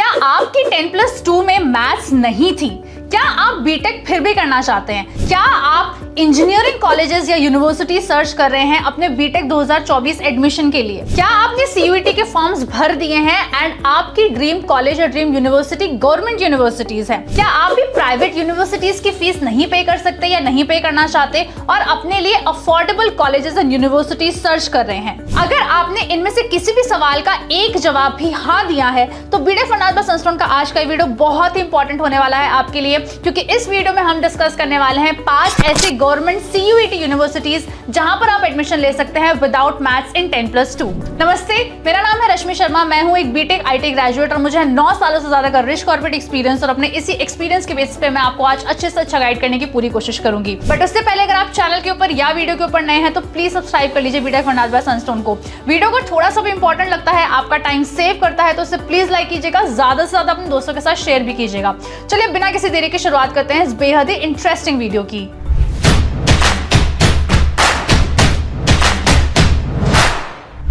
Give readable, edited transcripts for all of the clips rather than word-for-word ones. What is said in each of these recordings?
क्या आपकी 10+2 में मैथ्स नहीं थी? क्या आप बीटेक फिर भी करना चाहते हैं? क्या आप इंजीनियरिंग कॉलेजेस या यूनिवर्सिटी सर्च कर रहे हैं अपने बीटेक 2024 एडमिशन के लिए? क्या आपने सीयूईटी के फॉर्म्स भर दिए हैं एंड आपकी ड्रीम कॉलेज या ड्रीम यूनिवर्सिटी गवर्नमेंट यूनिवर्सिटीज है? क्या आप भी प्राइवेट यूनिवर्सिटीज की फीस नहीं पे कर सकते या नहीं पे करना चाहते और अपने लिए affordable colleges and universities search कर रहे हैं? अगर आपने इनमें से किसी भी सवाल का एक जवाब भी हाँ दिया है तो बीडे फर्नांड संस्थान का आज का वीडियो बहुत ही इंपॉर्टेंट होने वाला है आपके लिए, क्योंकि इस वीडियो में हम डिस्कस करने वाले हैं 5 ऐसे गवर्नमेंट सीयूईटी यूनिवर्सिटीज जहां पर आप एडमिशन ले सकते हैं विदाउट मैथ्स इन 10+2। नमस्ते, मेरा नाम है रश्मि शर्मा। मैं हूं एक बीटेक आईटी ग्रेजुएट और मुझे 9 सालों से ज्यादा का रिच कॉर्पोरेट एक्सपीरियंस और अपने इसी एक्सपीरियंस के बेसिस पे मैं आपको आज अच्छे से अच्छा गाइड करने की पूरी कोशिश करूंगी। बट उससे पहले अगर आप चैनल के ऊपर या वीडियो के ऊपर नए हैं तो प्लीज सब्सक्राइब कर लीजिए बीटेक फर्नांड संस्थान को। वीडियो को थोड़ा सा भी इंपॉर्टेंट लगता है, आपका टाइम सेव करता है तो उसे प्लीज लाइक कीजिएगा, ज्यादा से ज्यादा अपने दोस्तों के साथ शेयर भी कीजिएगा। चलिए बिना किसी देरी की शुरुआत करते हैं इस बेहद ही इंटरेस्टिंग वीडियो की।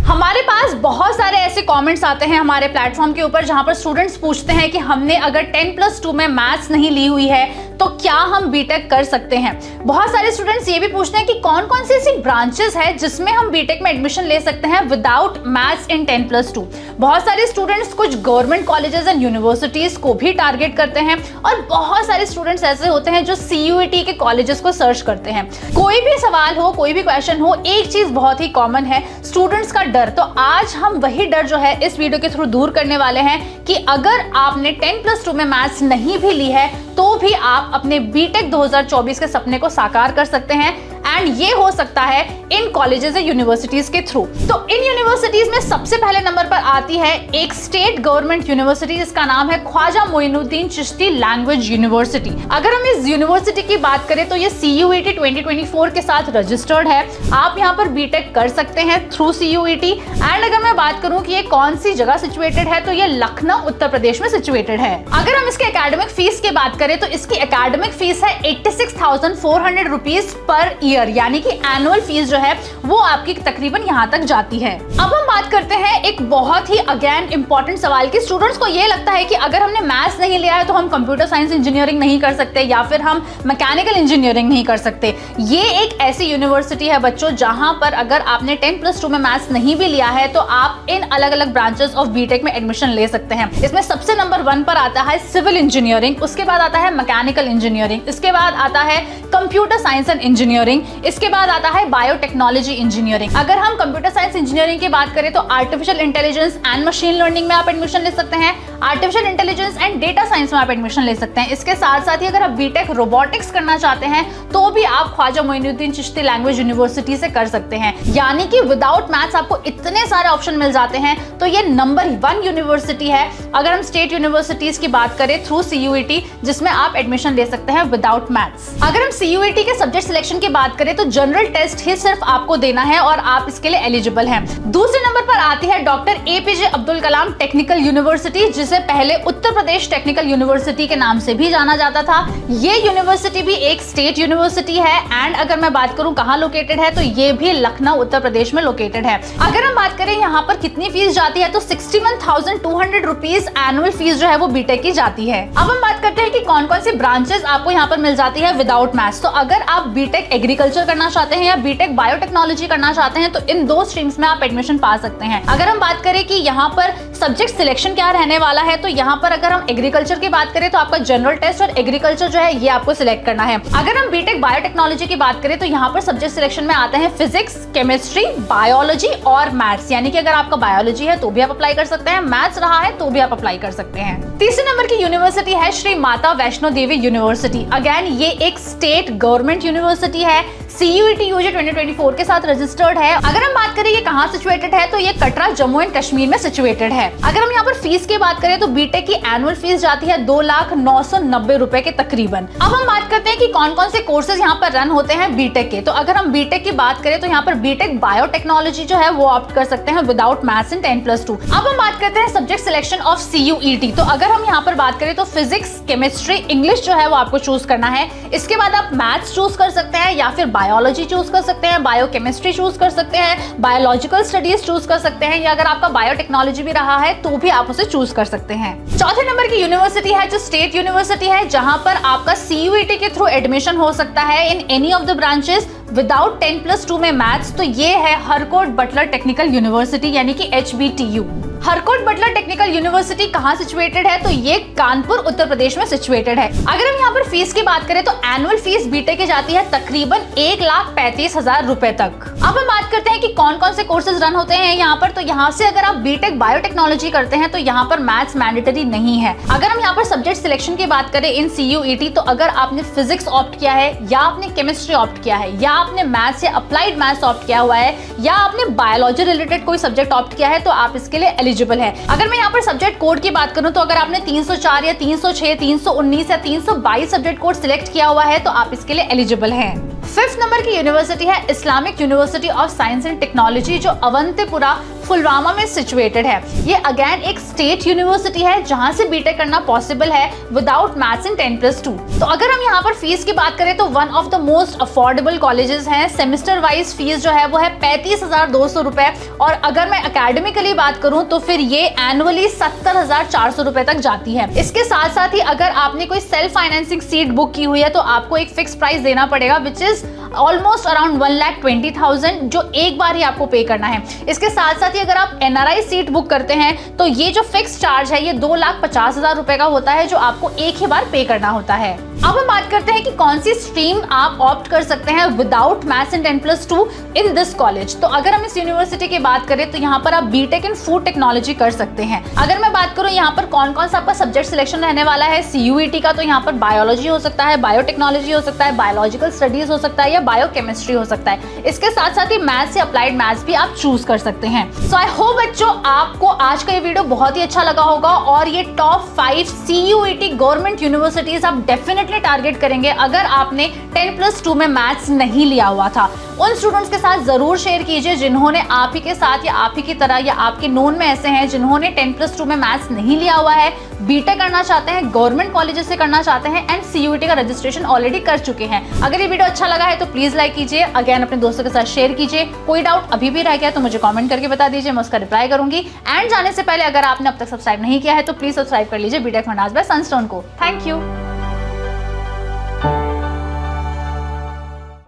हमारे पास बहुत सारे ऐसे कमेंट्स आते हैं हमारे प्लेटफॉर्म के ऊपर जहां पर स्टूडेंट्स पूछते हैं कि हमने अगर 10+2 में मैथ्स नहीं ली हुई है तो क्या हम बीटेक कर सकते हैं। बहुत सारे स्टूडेंट्स ये भी पूछते हैं कि कौन कौन सी ऐसी ब्रांचेस है जिसमें हम बीटेक में एडमिशन ले सकते हैं विदाउट मैथ्स इन 10+2। बहुत सारे स्टूडेंट्स कुछ गवर्नमेंट कॉलेजेस एंड यूनिवर्सिटीज को भी टारगेट करते हैं और बहुत सारे स्टूडेंट्स ऐसे होते हैं जो सीयूईटी के कॉलेजेस को सर्च करते हैं। कोई भी सवाल हो, कोई भी क्वेश्चन हो, एक चीज बहुत ही कॉमन है, स्टूडेंट्स का डर। तो आज हम वही डर जो है इस वीडियो के थ्रू दूर करने वाले हैं कि अगर आपने 10+2 में मैथ्स नहीं भी ली है तो भी आप अपने बीटेक 2024 के सपने को साकार कर सकते हैं एंड ये हो सकता है इन कॉलेजेस या यूनिवर्सिटीज के थ्रू। तो इन यूनिवर्सिटीज में सबसे पहले नंबर पर आती है एक स्टेट गवर्नमेंट यूनिवर्सिटी जिसका नाम है ख्वाजा मोइनुद्दीन चिश्ती लैंग्वेज यूनिवर्सिटी। अगर हम इस यूनिवर्सिटी की बात करें तो ये सीयूईटी 2024 के साथ रजिस्टर्ड है। आप यहाँ पर बीटेक कर सकते हैं थ्रू सीयूईटी। एंड अगर मैं बात करूं कि ये कौन सी जगह सिचुएटेड है तो ये लखनऊ उत्तर प्रदेश में सिचुएटेड है। अगर हम इसके एकेडमिक फीस की बात करें तो इसकी एकेडमिक फीस है 86,400 रुपीज पर ईयर, यानी कि एनुअल फीस जो है वो आपकी तकरीबन यहाँ तक जाती है। अब हम बात करते हैं एक बहुत ही अगेन इंपॉर्टेंट सवाल की। स्टूडेंट्स को ये लगता है कि अगर हमने मैथ्स नहीं लिया है तो हम कंप्यूटर साइंस इंजीनियरिंग नहीं कर सकते या फिर हम मैकेनिकल इंजीनियरिंग नहीं कर सकते। ये एक ऐसी यूनिवर्सिटी है बच्चों जहां पर अगर आपने 10+2 में मैथ्स नहीं भी लिया है तो आप इन अलग अलग ब्रांचेस ऑफ बीटेक में एडमिशन ले सकते हैं। इसमें सबसे नंबर 1 पर आता है सिविल इंजीनियरिंग, उसके बाद आता है मैकेनिकल इंजीनियरिंग, इसके बाद आता है कंप्यूटर साइंस एंड इंजीनियरिंग, इसके बाद आता है बायोटेक्नोलॉजी इंजीनियरिंग। अगर हम कंप्यूटर साइंस इंजीनियरिंग की बात करें तो artificial intelligence and machine learning में आप एडमिशन ले सकते हैं, artificial intelligence and data science में आप एडमिशन ले सकते हैं। इसके साथ साथ ही अगर आप बीटेक रोबोटिक्स करना चाहते हैं तो भी आप ख्वाजा मोइनुद्दीन चिश्ती लैंग्वेज यूनिवर्सिटी से कर सकते हैं। यानी कि विदाउट मैथ्स आपको इतने सारे ऑप्शन मिल जाते हैं। तो ये नंबर 1 यूनिवर्सिटी है अगर हम स्टेट यूनिवर्सिटीज की बात करें थ्रू सीयूईटी जिसमें आप एडमिशन ले सकते हैं विदाउट मैथ्स। अगर हम सीयूईटी के सब्जेक्ट सिलेक्शन की बात करें तो जनरल टेस्ट ही सिर्फ आपको देना है और आप इसके लिए एलिजिबल हैं। दूसरे नंबर पर आती है doctor APJ Abdul Kalam technical university, जिसे पहले उत्तर प्रदेश टेक्निकल यूनिवर्सिटी के नाम से भी जाना जाता था। ये यूनिवर्सिटी भी एक स्टेट यूनिवर्सिटी है एंड अगर मैं बात करूं कहां लोकेटेड है तो ये भी लखनऊ उत्तर प्रदेश में लोकेटेड है। अगर हम बात करें यहाँ पर कितनी फीस जाती है तो 61,200 रुपीज एनुअल फीस जो है वो बीटेक की जाती है। अब हम बात करते हैं कि कौन कौन सी ब्रांचेस आपको यहाँ पर मिल जाती है विदाउट मैथ्स। तो अगर आप बीटेक एग्रीकल्चर करना चाहते हैं या बीटेक बायोटेक्नोलॉजी करना चाहते हैं तो इन 2 स्ट्रीम्स में आप एडमिशन पा सकते हैं। अगर हम बात करें कि यहाँ पर सब्जेक्ट सिलेक्शन क्या रहने वाला है तो यहाँ पर अगर हम एग्रीकल्चर की बात करें तो आपका जनरल टेस्ट और एग्रीकल्चर जो है ये आपको सिलेक्ट करना है। अगर हम बीटेक बायोटेक्नोलॉजी की बात करें तो यहाँ पर सब्जेक्ट सिलेक्शन में आते हैं फिजिक्स, केमिस्ट्री, बायोलॉजी और मैथ्स। यानी कि अगर आपका बायोलॉजी है तो भी आप अप्लाई कर सकते हैं, मैथ्स रहा है तो भी आप अप्लाई कर सकते हैं। तीसरे नंबर की यूनिवर्सिटी है श्री माता वैष्णो देवी यूनिवर्सिटी। अगेन ये एक स्टेट गवर्नमेंट यूनिवर्सिटी है, सीयूईटी यूजी 2024 के साथ रजिस्टर्ड है। अगर हम बात करें ये कहां सिचुएटेड है तो ये कटरा जम्मू एंड कश्मीर में सिचुएटेड है। अगर हम यहाँ पर फीस की बात करें तो बीटेक की एनुअल फीस जाती है 2,09,90 रुपए के तकरीबन। अब हम बात करते हैं कि कौन कौन से कोर्सेज यहाँ पर रन होते हैं बीटेक के। तो अगर हम बीटेक की बात करें तो यहाँ पर बीटेक बायोटेक्नोलॉजी जो है वो ऑप्ट कर सकते हैं विदाउट मैथ्स इन 10+2। अब हम बात करते हैं सब्जेक्ट सिलेक्शन ऑफ सीयूईटी। तो अगर हम यहाँ पर बात करें तो फिजिक्स, केमिस्ट्री, इंग्लिश जो है वो आपको चूज करना है। इसके बाद आप मैथ्स चूज कर सकते हैं या फिर बायोलॉजी चूज कर सकते हैं, बायोकेमिस्ट्री चूज कर सकते हैं, बायोलॉजिकल स्टडीज चूज कर सकते हैं, या अगर आपका बायोटेक्नोलॉजी भी रहा है तो भी आप उसे चूज कर सकते हैं। चौथे नंबर की यूनिवर्सिटी है जो स्टेट यूनिवर्सिटी है, जहां पर आपका CUET के थ्रू एडमिशन हो सकता है in any of the branches without 10+2 में मैथ्स। तो ये है हरकोट बटलर टेक्निकल यूनिवर्सिटी यानी कि HBTU। Harcourt Buttler technical university कहाँ सिचुएटेड है? तो ये कानपुर उत्तर प्रदेश में सिचुएटेड है। अगर हम यहाँ पर फीस की बात करें तो एनुअल फीस बीटेक की जाती है तकरीबन 1,35,000 रुपए तक। अब हम बात करते हैं कि कौन कौन से कोर्सेज रन होते हैं यहाँ पर। तो यहाँ से अगर आप बीटेक बायोटेक्नोलॉजी करते हैं तो यहाँ पर मैथ्स मैंडेटरी नहीं है। अगर हम यहाँ पर सब्जेक्ट सिलेक्शन की बात करें इन CUET, तो अगर आपने फिजिक्स ऑप्ट किया है, या आपने केमिस्ट्री ऑप्ट किया है, या आपने मैथ्स या अप्लाइड मैथ्स ऑप्ट किया हुआ है, या आपने बायोलॉजी रिलेटेड कोई सब्जेक्ट ऑप्ट किया है, तो आप इसके लिए एलिजिबल है। अगर मैं यहाँ पर सब्जेक्ट कोड की बात करूं तो अगर आपने 304 या 306, 319 या 322 सब्जेक्ट कोड सिलेक्ट किया हुआ है तो आप इसके लिए एलिजिबल हैं। 5th नंबर की यूनिवर्सिटी है Islamic university of science and technology जो अवंतीपुरा पुलवामा में सिचुएटेड है। ये अगेन एक स्टेट यूनिवर्सिटी है जहां से बीटेक करना पॉसिबल है विदाउट मैथ्स इन 10+2। तो अगर हम यहाँ पर फीस की बात करें तो one of the most affordable colleges हैं। सेमेस्टर वाइज फीस जो है वो है 35,200 रुपए, और अगर मैं अकेडमिकली बात करूं तो फिर ये एनुअली 70,400 रुपए तक जाती है। इसके साथ साथ ही अगर आपने कोई सेल्फ फाइनेंसिंग सीट बुक की हुई है तो आपको एक फिक्स प्राइस देना पड़ेगा विच इज ऑलमोस्ट अराउंड 1,20,000 जो एक बार ही आपको पे करना है। इसके साथ साथ ही अगर आप NRI सीट बुक करते हैं तो ये जो फिक्स चार्ज है ये 2,50,000 रुपए का होता है जो आपको एक ही बार पे करना होता है। अब हम बात करते हैं कि कौन सी स्ट्रीम आप ऑप्ट कर सकते हैं without maths in 10+2 in this college. तो अगर हम इस यूनिवर्सिटी की बात करें तो यहाँ पर आप बीटेक इन फूड टेक्नोलॉजी कर सकते हैं। अगर मैं बात करूँ यहाँ पर कौन कौन सा आपका सब्जेक्ट सिलेक्शन रहने वाला है CUET का, तो यहाँ पर बायोलॉजी हो सकता है, बायोटेक्नोलॉजी हो सकता है, बायोलॉजिकल स्टडीज हो सकता है, या बायोकेमिस्ट्री हो सकता है। इसके साथ साथ ही मैथ्स या अप्लाइड मैथ्स भी आप चूज कर सकते हैं। सो आई होप बच्चों आपको आज का ये वीडियो बहुत ही अच्छा लगा होगा, और ये टॉप 5 CUET गवर्नमेंट यूनिवर्सिटीज आप डेफिनेटली टारगेट करेंगे अगर आपने 10+2 में मैथ्स नहीं लिया हुआ था। उन स्टूडेंट्स के साथ जरूर शेयर कीजिए जिन्होंने आप ही के साथ या आप ही की तरह या आपके नोन में ऐसे हैं जिन्होंने 10+2 में मैथ्स नहीं लिया हुआ है, बीटेक करना चाहते हैं, गवर्नमेंट कॉलेजेस से करना चाहते हैं, एंड CUET का रजिस्ट्रेशन ऑलरेडी कर चुके हैं। अगर ये वीडियो अच्छा लगा है तो प्लीज लाइक कीजिए, अगेन अपने दोस्तों के साथ शेयर कीजिए। कोई डाउट अभी भी रह गया तो मुझे कमेंट करके बता दीजिए, मैं उसका रिप्लाई करूंगी। एंड जाने से पहले अगर आपने अब तक सब्सक्राइब नहीं किया है तो प्लीज सब्सक्राइब कर लीजिए बीटेक फंडास बाय सनस्टोन को। Thank you.